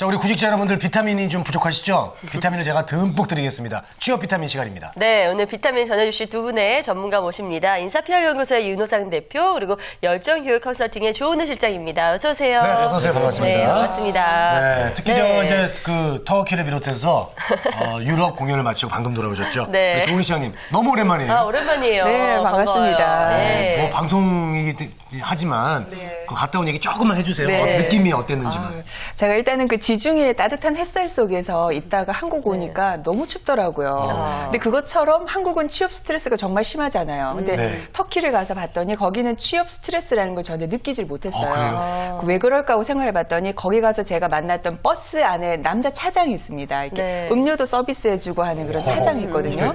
자, 우리 구직자 여러분들 비타민이 좀 부족하시죠? 비타민을 제가 듬뿍 드리겠습니다. 취업 비타민 시간입니다. 네, 오늘 비타민 전해주실 두 분의 전문가 모십니다. 인사피아연구소의 윤호상 대표, 그리고 열정교육 컨설팅의 조은우 실장입니다. 어서 오세요. 네, 어서 오세요. 반갑습니다. 네, 반갑습니다. 네, 특히 이제 그 터키를 비롯해서 유럽 공연을 마치고 방금 돌아오셨죠? 네. 조은우 시장님 너무 오랜만이에요. 아, 오랜만이에요. 네, 반갑습니다. 반가워요. 네, 네. 뭐 방송이긴 하지만 그 갔다 온 얘기 조금만 해주세요. 네. 느낌이 어땠는지만. 제가 일단은 그 지중해 따뜻한 햇살 속에서 있다가 한국 오니까 너무 춥더라고요. 근데 그것처럼 한국은 취업 스트레스가 정말 심하잖아요. 근데 네. 터키를 가서 봤더니 거기는 취업 스트레스라는 걸 전혀 느끼질 못했어요. 그래요? 왜 그럴까 하고 생각해 봤더니 거기 가서 제가 만났던 버스 안에 남자 차장이 있습니다. 이렇게 네. 음료도 서비스해주고 하는 그런 차장이 있거든요.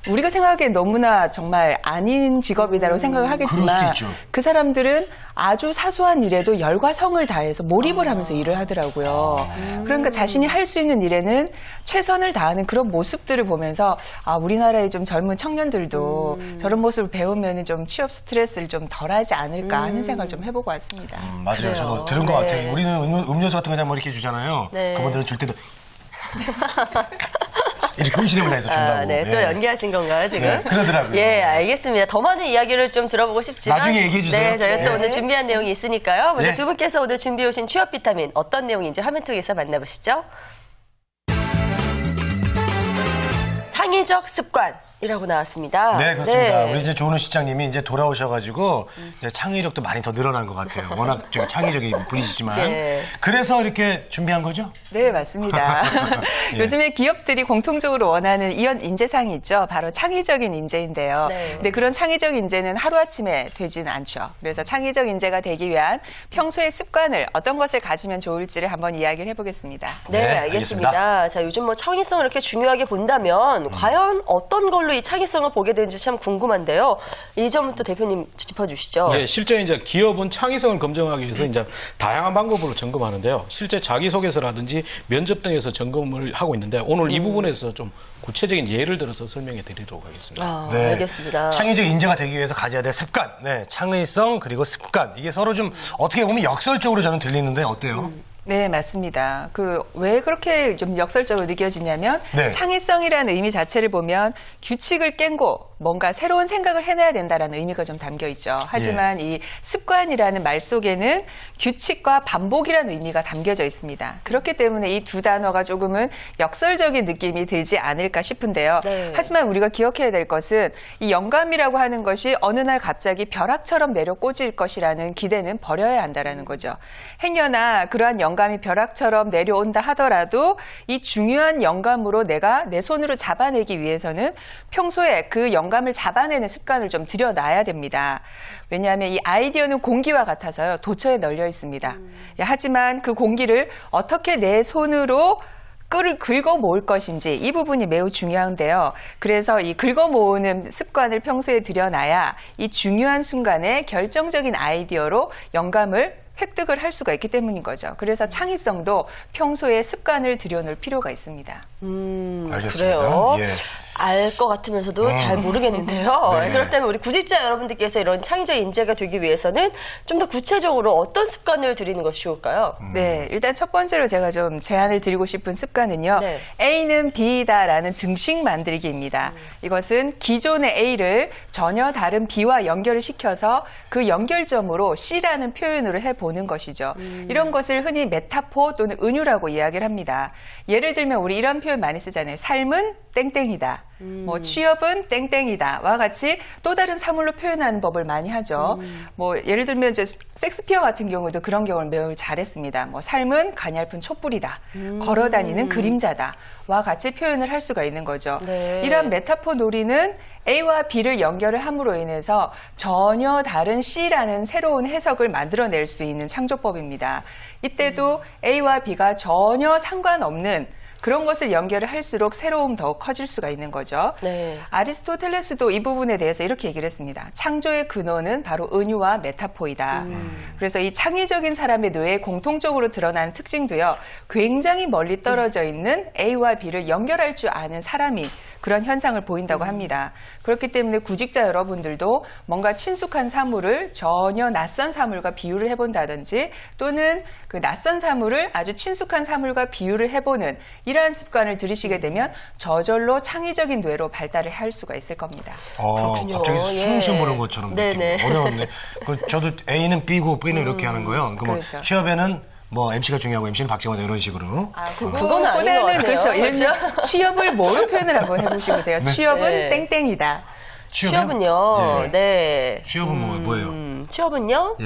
우리가 생각하기엔 너무나 정말 아닌 직업이다라고 생각을 하겠지만 그럴 수 있죠. 그 사람들은 아주 사소한 일에도 열과 성을 다해서 몰입을 하면서 일을 하더라고요. 그러니까 자신이 할 수 있는 일에는 최선을 다하는 그런 모습들을 보면서 아, 우리나라의 좀 젊은 청년들도 저런 모습을 배우면 좀 취업 스트레스를 좀 덜하지 않을까 하는 생각을 좀 해보고 왔습니다. 맞아요. 그래요. 저도 들은 것 네. 같아요. 우리는 음료수 같은 거 그냥 뭐 이렇게 주잖아요. 네. 그분들은 줄 때도 이렇게 혼신임을 다해서 준다고. 아, 네, 또 예. 연기하신 건가요, 지금? 네, 그러더라고요. 예, 알겠습니다. 더 많은 이야기를 좀 들어보고 싶지만. 나중에 얘기해 주세요. 네, 저희가 또 네. 오늘 준비한 내용이 있으니까요. 먼저 네. 두 분께서 오늘 준비해 오신 취업 비타민 어떤 내용인지 화면 통해서 만나보시죠. 창의적 습관이라고 나왔습니다. 네, 그렇습니다. 네. 우리 이제 조은우 실장님이 이제 돌아오셔가지고 이제 창의력도 많이 더 늘어난 것 같아요. 워낙 되게 창의적인 분이시지만. 네. 그래서 이렇게 준비한 거죠? 네, 맞습니다. 예. 요즘에 기업들이 공통적으로 원하는 이런 인재상이 있죠. 바로 창의적인 인재인데요. 네. 근데 그런 창의적 인재는 하루아침에 되지는 않죠. 그래서 창의적 인재가 되기 위한 평소의 습관을 어떤 것을 가지면 좋을지를 한번 이야기를 해보겠습니다. 네, 네, 알겠습니다. 알겠습니다. 자, 요즘 뭐 창의성을 이렇게 중요하게 본다면 과연 어떤 걸로 이 창의성을 보게 되는지 참 궁금한데요. 이 점부터 대표님 짚어주시죠. 예, 실제 이제 기업은 창의성을 검증하기 위해서 이제 다양한 방법으로 점검하는데요. 실제 자기소개서라든지 면접 등에서 점검을 하고 있는데 오늘 이 부분에서 좀 구체적인 예를 들어서 설명해 드리도록 하겠습니다. 아, 네. 알겠습니다. 창의적 인재가 되기 위해서 가져야 될 습관. 네, 창의성 그리고 습관. 이게 서로 좀 어떻게 보면 역설적으로 저는 들리는데 어때요? 네, 맞습니다. 왜 그렇게 좀 역설적으로 느껴지냐면 네. 창의성이라는 의미 자체를 보면 규칙을 깬고 뭔가 새로운 생각을 해내야 된다라는 의미가 좀 담겨 있죠. 하지만 이 습관이라는 말 속에는 규칙과 반복이라는 의미가 담겨져 있습니다. 그렇기 때문에 이 두 단어가 조금은 역설적인 느낌이 들지 않을까 싶은데요. 네. 하지만 우리가 기억해야 될 것은 이 영감이라고 하는 것이 어느 날 갑자기 벼락처럼 내려 꽂을 것이라는 기대는 버려야 한다라는 거죠. 행여나 그러한 영감이 벼락처럼 내려온다 하더라도 이 중요한 영감으로 내가 내 손으로 잡아내기 위해서는 평소에 그 영감을 잡아내는 습관을 좀 들여놔야 됩니다. 왜냐하면 이 아이디어는 공기와 같아서요. 도처에 널려 있습니다. 하지만 그 공기를 어떻게 내 손으로 끈을 긁어 모을 것인지 이 부분이 매우 중요한데요. 그래서 이 긁어 모으는 습관을 평소에 들여놔야 이 중요한 순간에 결정적인 아이디어로 영감을 획득을 할 수가 있기 때문인 거죠. 그래서 창의성도 평소에 습관을 들여놓을 필요가 있습니다. 알겠습니다. 그래요. 예. 알 것 같으면서도 잘 모르겠는데요. 네. 그렇다면 우리 구직자 여러분들께서 이런 창의적 인재가 되기 위해서는 좀 더 구체적으로 어떤 습관을 들이는 것이 좋을까요? 네, 일단 첫 번째로 제가 좀 제안을 드리고 싶은 습관은요. 네. A는 B다라는 등식 만들기입니다. 이것은 기존의 A를 전혀 다른 B와 연결을 시켜서 그 연결점으로 C라는 표현으로 해보는 것이죠. 이런 것을 흔히 메타포 또는 은유라고 이야기를 합니다. 예를 들면 우리 이런 표현 많이 쓰잖아요. 삶은 땡땡이다. 뭐 취업은 땡땡이다와 같이 또 다른 사물로 표현하는 법을 많이 하죠. 뭐 예를 들면 이제 섹스피어 같은 경우도 그런 경우를 매우 잘했습니다. 뭐 삶은 가냘픈 촛불이다. 걸어다니는 그림자다와 같이 표현을 할 수가 있는 거죠. 네. 이런 메타포 놀이는 A와 B를 연결을 함으로 인해서 전혀 다른 C라는 새로운 해석을 만들어낼 수 있는 창조법입니다. 이때도 A와 B가 전혀 상관없는 그런 것을 연결을 할수록 새로움 더욱 커질 수가 있는 거죠. 네. 아리스토텔레스도 이 부분에 대해서 이렇게 얘기를 했습니다. 창조의 근원은 바로 은유와 메타포이다. 그래서 이 창의적인 사람의 뇌에 공통적으로 드러나는 특징도요. 굉장히 멀리 떨어져 있는 A와 B를 연결할 줄 아는 사람이 그런 현상을 보인다고 합니다. 그렇기 때문에 구직자 여러분들도 뭔가 친숙한 사물을 전혀 낯선 사물과 비유를 해본다든지 또는 그 낯선 사물을 아주 친숙한 사물과 비유를 해보는 이러한 습관을 들이시게 되면 저절로 창의적인 뇌로 발달을 할 수가 있을 겁니다. 그렇군요. 갑자기 수능 예. 시험 보는 것처럼 네네. 느낌. 어려웠네. 저도 A는 B고 B는 이렇게 하는 거예요. 뭐 그렇죠. 취업에는 뭐 MC가 중요하고 MC는 박정호다 이런 식으로. 그건 아닌 것 같아요. 그렇죠. 그렇죠? 취업을 뭐로 표현을 한번 해보시고 보세요. 취업은 네. 땡땡이다. 취업은요. 예. 네. 취업은 뭐예요? 취업은요? 예.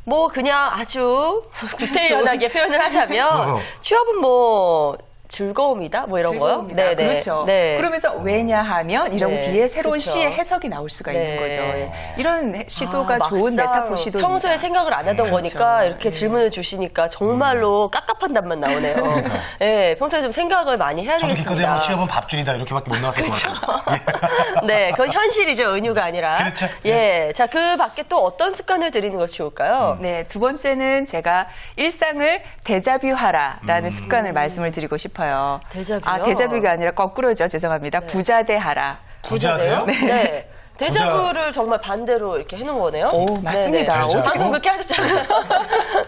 뭐 그냥 아주 구태연하게 표현을 하자면 어. 취업은 뭐 즐거움이다 뭐 이런 거요. 즐거움이다. 그렇죠. 네. 그러면서 왜냐하면 이런 네. 뒤에 새로운 그렇죠. 시의 해석이 나올 수가 네. 있는 거죠. 예. 이런 시도가 아, 좋은 막상 메타포 시도입니다. 평소에 생각을 안 하던 거니까 이렇게 질문을 주시니까 정말로 깝깝한 답만 나오네요. 네, 평소에 좀 생각을 많이 해야 저도 되겠습니다. 기껏해야 뭐 취업은 밥줄이다 이렇게밖에 못 나왔을 것 같아요. 네, 그건 현실이죠. 은유가 아니라. 그렇죠. 예. 자, 그 밖에 또 어떤 습관을 들이는 것이 좋을까요? 네, 두 번째는 제가 일상을 데자뷰하라라는 습관을 말씀을 드리고 싶어요. 데자뷰요? 아, 데자뷰가 아니라 거꾸로죠. 죄송합니다. 부자대하라. 부자대요? 네. 데자뷰를 정말 반대로 이렇게 해놓은 거네요. 오, 맞습니다. 네네. 데자뷰? 방금 그렇게 하셨잖아요.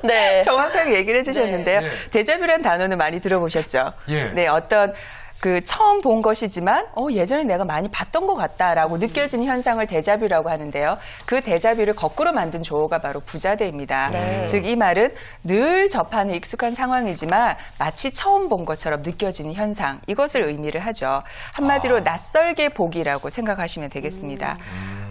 네. 정확하게 얘기를 해주셨는데요. 네. 데자뷰라는 단어는 많이 들어보셨죠? 예. 네, 어떤 그 처음 본 것이지만 예전에 내가 많이 봤던 것 같다라고 느껴지는 현상을 데자뷰라고 하는데요. 그 데자뷰를 거꾸로 만든 조어가 바로 부자대입니다. 네. 즉 이 말은 늘 접하는 익숙한 상황이지만 마치 처음 본 것처럼 느껴지는 현상, 이것을 의미를 하죠. 한마디로 낯설게 보기라고 생각하시면 되겠습니다.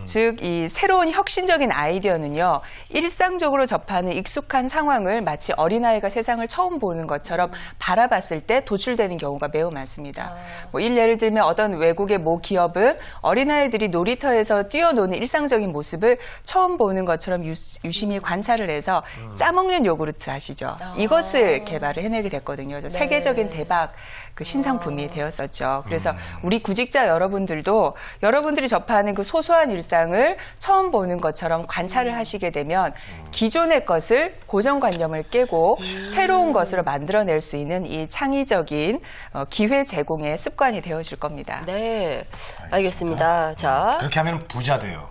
즉 이 새로운 혁신적인 아이디어는요. 일상적으로 접하는 익숙한 상황을 마치 어린아이가 세상을 처음 보는 것처럼 바라봤을 때 도출되는 경우가 매우 많습니다. 뭐 예를 들면 어떤 외국의 모 기업은 어린아이들이 놀이터에서 뛰어노는 일상적인 모습을 처음 보는 것처럼 유심히 관찰을 해서 짜먹는 요구르트 아시죠? 이것을 개발을 해내게 됐거든요. 그래서 세계적인 대박 그 신상품이 되었었죠. 그래서 우리 구직자 여러분들도 여러분들이 접하는 그 소소한 일상을 처음 보는 것처럼 관찰을 하시게 되면 기존의 것을 고정관념을 깨고 새로운 것으로 만들어낼 수 있는 이 창의적인 기회 제공의 습관이 되어질 겁니다. 네. 알겠습니다. 자. 그렇게 하면 부자 돼요.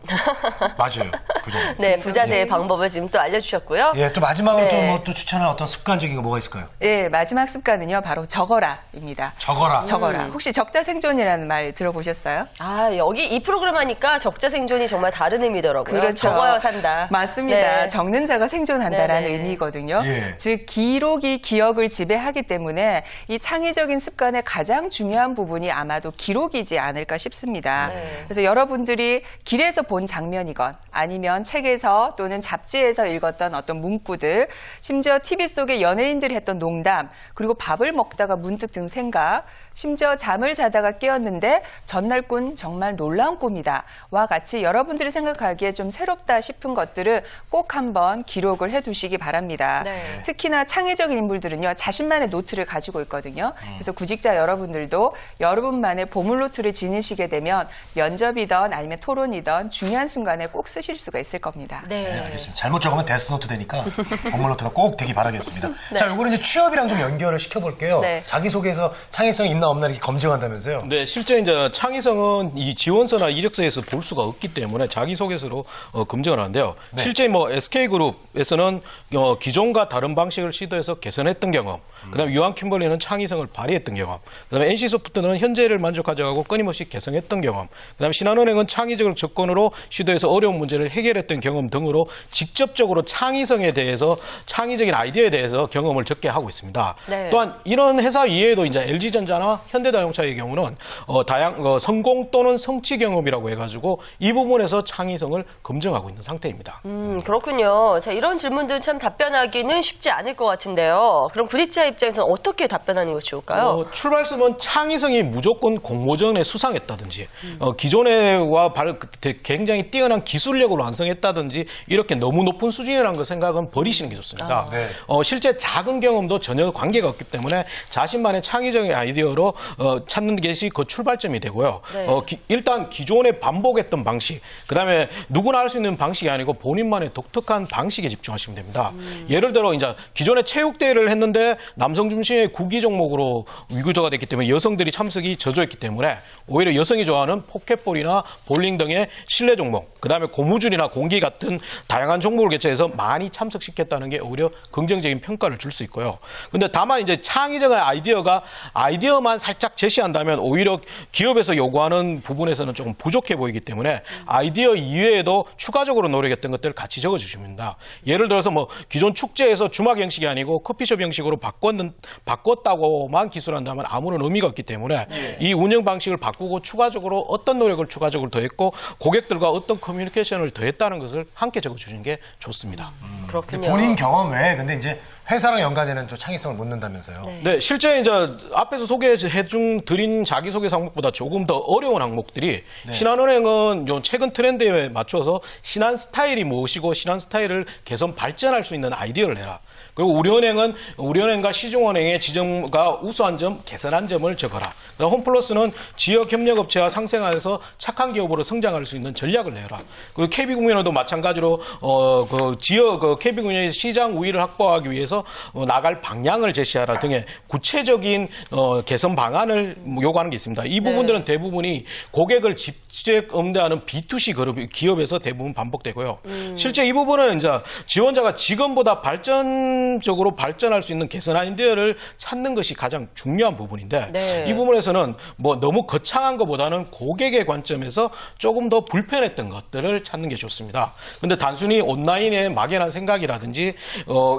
맞아요. 부자. 네, 부자대의 방법을 지금 또 알려주셨고요. 예, 또 마지막으로 네. 또 뭐 또 추천할 어떤 습관적인 거 뭐가 있을까요? 예, 마지막 습관은요, 바로 적어라입니다. 적어라. 적어라. 혹시 적자생존이라는 말 들어보셨어요? 아, 여기 이 프로그램 하니까 적자 생존이 정말 다른 의미더라고요. 그렇죠. 적어야 산다. 맞습니다. 네. 적는 자가 생존한다라는 네네. 의미거든요. 예. 즉 기록이 기억을 지배하기 때문에 이 창의적인 습관의 가장 중요한 부분이 아마도 기록이지 않을까 싶습니다. 네. 그래서 여러분들이 길에서 본 장면이건 아니면 책에서 또는 잡지에서 읽었던 어떤 문구들, 심지어 TV 속에 연예인들이 했던 농담, 그리고 밥을 먹다가 문득 든 생각, 심지어 잠을 자다가 깨었는데 전날 꾼 정말 놀라운 꿈이다 와 같이 여러분들이 생각하기에 좀 새롭다 싶은 것들을 꼭 한번 기록을 해두시기 바랍니다. 네. 특히나 창의적인 인물들은요, 자신만의 노트를 가지고 있거든요. 그래서 구직자 여러분들도 여러분만의 보물 노트를 지니시게 되면 면접이든 아니면 토론이든 중요한 순간에 꼭 쓰실 수가 있을 겁니다. 네, 네. 알겠습니다. 잘못 적으면 데스노트 되니까 본물노트가 꼭 되기 바라겠습니다. 자, 요거는 이제 취업이랑 좀 연결을 시켜볼게요. 네. 자기소개에서 창의성이 있나 없나 이렇게 검증한다면서요? 네, 실제 이제 창의성은 이 지원서나 이력서에서 볼 수가 없기 때문에 자기소개서로 검증을 하는데요. 네. 실제 뭐 SK그룹에서는 기존과 다른 방식을 시도해서 개선했던 경험, 그다음에 유한킴벌리는 창의성을 발휘했던 경험, 그다음에 NC소프트는 현재를 만족하지 않고 끊임없이 개성했던 경험, 그다음에 신한은행은 창의적인 접근으로 시도해서 어려운 문제를 해결했던 경험 등으로 직접적으로 창의성에 대해서 창의적인 아이디어에 대해서 경험을 적게 하고 있습니다. 네. 또한 이런 회사 이외에도 이제 LG전자나 현대자동차의 경우는 성공 또는 성취 경험이라고 해가지고 이 부분 부분에서 창의성을 검증하고 있는 상태입니다. 그렇군요. 자, 이런 질문들은 참 답변하기는 쉽지 않을 것 같은데요. 그럼 구직자 입장에서는 어떻게 답변하는 것이 좋을까요? 출발점은 창의성이 무조건 공모전에 수상했다든지 기존에와 굉장히 뛰어난 기술력으로 완성했다든지 이렇게 너무 높은 수준이라는 걸 생각은 버리시는 게 좋습니다. 네. 실제 작은 경험도 전혀 관계가 없기 때문에 자신만의 창의적인 아이디어로 찾는 것이 그 출발점이 되고요. 네. 일단 기존에 반복했던 방식, 그다음에 누구나 할 수 있는 방식이 아니고 본인만의 독특한 방식에 집중하시면 됩니다. 예를 들어 이제 기존에 체육대회를 했는데 남성 중심의 구기 종목으로 위구조가 됐기 때문에 여성들이 참석이 저조했기 때문에 오히려 여성이 좋아하는 포켓볼이나 볼링 등의 실내 종목, 그다음에 고무줄이나 공기 같은 다양한 종목을 개최해서 많이 참석시켰다는 게 오히려 긍정적인 평가를 줄 수 있고요. 근데 다만 이제 창의적인 아이디어만 살짝 제시한다면 오히려 기업에서 요구하는 부분에서는 조금 부족해 보이기 때문에 아이디어 이외에도 추가적으로 노력했던 것들을 같이 적어주십니다. 예를 들어서 뭐 기존 축제에서 주막 형식이 아니고 커피숍 형식으로 바꿨다고만 기술한다면 아무런 의미가 없기 때문에 이 운영 방식을 바꾸고 추가적으로 어떤 노력을 추가적으로 더했고 고객들과 어떤 커뮤니케이션을 더했다는 것을 함께 적어주시는 게 좋습니다. 그렇군요. 본인 경험 외에 근데 이제 회사랑 연관되는 또 창의성을 묻는다면서요. 네, 실제 이제 앞에서 드린 자기소개서 항목보다 조금 더 어려운 항목들이 신한은행은 요 최근 트렌드에 맞춰서 신한 스타일이 무엇이고 신한 스타일을 개선 발전할 수 있는 아이디어를 내라. 그리고 우리은행과 시중은행의 지점과 우수한 점, 개선한 점을 적어라. 홈플러스는 지역 협력업체와 상생하여서 착한 기업으로 성장할 수 있는 전략을 내라. 그리고 KB국민은도 마찬가지로 지역 KB국민의 시장 우위를 확보하기 위해서 나갈 방향을 제시하라 등의 구체적인 개선 방안을 요구하는 게 있습니다. 이 부분들은 대부분이 고객을 직접 응대하는 B2C 기업에서 대부분 반복되고요. 실제 이 부분은 이제 지원자가 지금보다 발전적으로 발전할 수 있는 개선 아이디어를 찾는 것이 가장 중요한 부분인데 네. 이 부분에서는 뭐 너무 거창한 것보다는 고객의 관점에서 조금 더 불편했던 것들을 찾는 게 좋습니다. 근데 단순히 온라인의 막연한 생각이라든지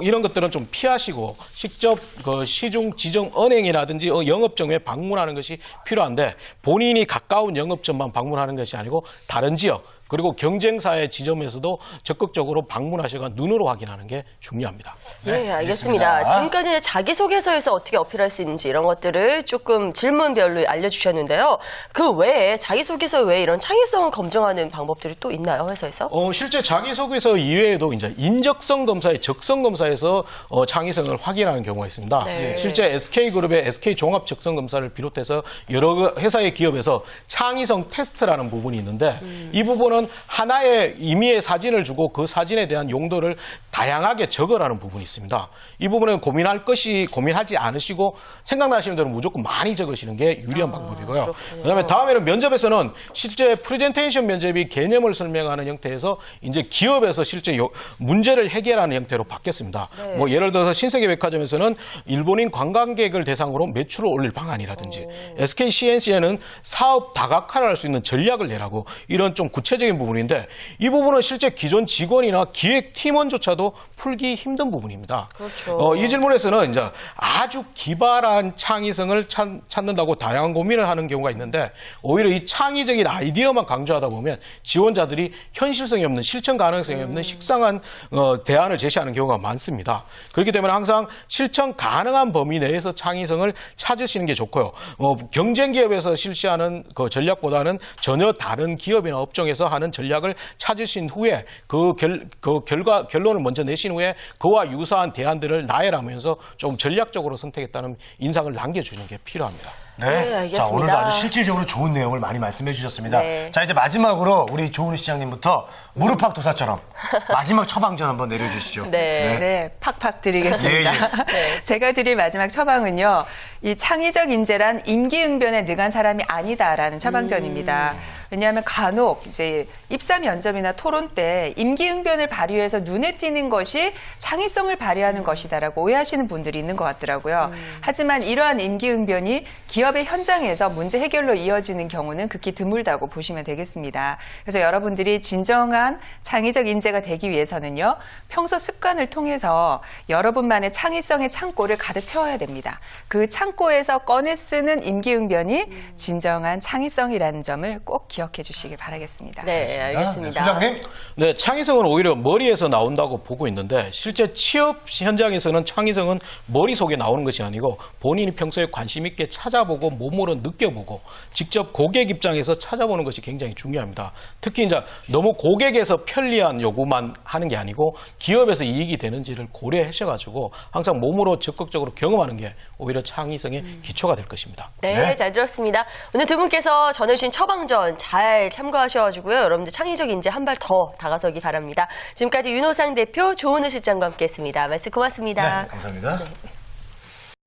이런 것들은 좀 피하시고 직접 시중 지정 은행이라든지 영업점에 방문하는 것이 필요한데 본인이 가까운 영업점만 방문하는 것이 아니고 다른 지역 그리고 경쟁사의 지점에서도 적극적으로 방문하셔서 눈으로 확인하는 게 중요합니다. 네, 알겠습니다. 지금까지 이제 자기소개서에서 어떻게 어필할 수 있는지 이런 것들을 조금 질문별로 알려주셨는데요. 그 외에 자기소개서 외에 이런 창의성을 검증하는 방법들이 또 있나요, 회사에서? 실제 자기소개서 이외에도 이제 인적성 검사의 적성 검사에서 창의성을 확인하는 경우가 있습니다. 네. 실제 SK그룹의 SK 종합 적성 검사를 비롯해서 여러 회사의 기업에서 창의성 테스트라는 부분이 있는데 이 부분은 하나의 임의의 사진을 주고 그 사진에 대한 용도를 다양하게 적으라는 부분이 있습니다. 이 부분은 고민하지 않으시고 생각나시는 대로 무조건 많이 적으시는 게 유리한 방법이고요. 그다음에 다음에는 면접에서는 실제 프레젠테이션 면접이 개념을 설명하는 형태에서 이제 기업에서 실제 문제를 해결하는 형태로 바뀌었습니다. 네. 뭐 예를 들어서 신세계 백화점에서는 일본인 관광객을 대상으로 매출을 올릴 방안이라든지 SK CNC에는 사업 다각화를 할 수 있는 전략을 내라고 이런 좀 구체적인 부분인데 이 부분은 실제 기존 직원이나 기획 팀원조차도 풀기 힘든 부분입니다. 그렇죠. 이 질문에서는 이제 아주 기발한 창의성을 찾는다고 다양한 고민을 하는 경우가 있는데 오히려 이 창의적인 아이디어만 강조하다 보면 지원자들이 현실성이 없는 실천 가능성이 없는 식상한 대안을 제시하는 경우가 많습니다. 그렇기 때문에 항상 실천 가능한 범위 내에서 창의성을 찾으시는 게 좋고요. 경쟁 기업에서 실시하는 그 전략보다는 전혀 다른 기업이나 업종에서 하는 전략을 찾으신 후에 결론을 먼저 내신 후에 그와 유사한 대안들을 나열하면서 좀 전략적으로 선택했다는 인상을 남겨주는 게 필요합니다. 네, 알겠습니다. 자, 오늘도 아주 실질적으로 좋은 내용을 많이 말씀해 주셨습니다. 네. 자, 이제 마지막으로 우리 조은희 시장님부터 무릎팍 도사처럼 마지막 처방전 한번 내려주시죠. 네, 팍팍 드리겠습니다. 예, 예. 제가 드릴 마지막 처방은요, 이 창의적 인재란 임기응변에 능한 사람이 아니다라는 처방전입니다. 왜냐하면 간혹 이제 입사 면접이나 토론 때 임기응변을 발휘해서 눈에 띄는 것이 창의성을 발휘하는 것이다라고 오해하시는 분들이 있는 것 같더라고요. 하지만 이러한 임기응변이 기업 기업의 현장에서 문제 해결로 이어지는 경우는 극히 드물다고 보시면 되겠습니다. 그래서 여러분들이 진정한 창의적 인재가 되기 위해서는요, 평소 습관을 통해서 여러분만의 창의성의 창고를 가득 채워야 됩니다. 그 창고에서 꺼내 쓰는 임기응변이 진정한 창의성이라는 점을 꼭 기억해 주시길 바라겠습니다. 네, 알겠습니다. 소장님. 네, 창의성은 오히려 머리에서 나온다고 보고 있는데 실제 취업 현장에서는 창의성은 머릿속에 나오는 것이 아니고 본인이 평소에 관심 있게 찾아보고 몸으로 느껴보고 직접 고객 입장에서 찾아보는 것이 굉장히 중요합니다. 특히 이제 너무 고객에서 편리한 요구만 하는 게 아니고 기업에서 이익이 되는지를 고려하셔가지고 항상 몸으로 적극적으로 경험하는 게 오히려 창의성의 기초가 될 것입니다. 네, 잘 들었습니다. 오늘 두 분께서 전해주신 처방전 잘 참고하셔가지고요. 여러분들 창의적 인재 한 발 더 다가서기 바랍니다. 지금까지 윤호상 대표, 조은우 실장과 함께했습니다. 말씀 고맙습니다. 네, 감사합니다.